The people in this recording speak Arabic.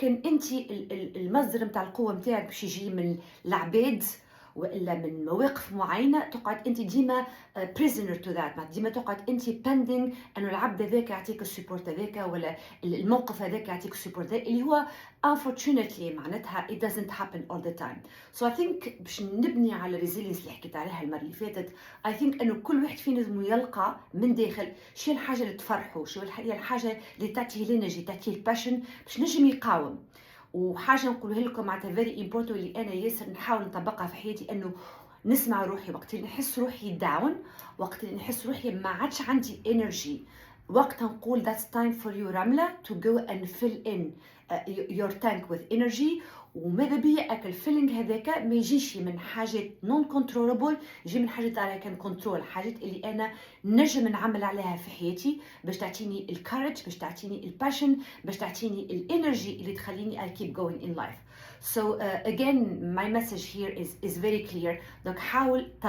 كان أنتِ المصدر متاع القوة متاعك باش يجي من العباد وإلا من مواقف معينة، تقعد أنتِ ديما prisoner to that، معناتها ديما تقعد أنتِ pending إنه العبد هذاك يعطيك الsupport هذاك ولا الموقف هذاك يعطيك الsupport هذا اللي هو unfortunately معناتها it doesn't happen all the time. So I think باش نبني على الresilience اللي حكيت عليها المرة اللي فاتت، I think إنه كل واحد فينا لازم يلقى من داخل شنو الحاجة اللي تفرحه، شنو هي الحاجة اللي تعطيه الenergy تعطيه الpassion باش نجم يقاوم. وحاجة نقولها لكم معناتها very important اللي أنا ياسر نحاول نطبقها في حياتي، إنه نسمع روحي وقت اللي نحس روحي داون، وقت اللي نحس روحي ما عادش عندي energy، وقتها نقول that's time for you رملة to go and fill in your tank with energy. وماذا بيا الفيلينج هذاك ما يجيش من حاجات نون كنترولبل، يجي من حاجات عليها كان كنترول، حاجات اللي انا نجم نعمل عليها في حياتي باش تعطيني الكارج، باش تعطيني الباشن، باش تعطيني الانرجي اللي تخليني I keep going in life. So again my message here is very clear. Donc حاول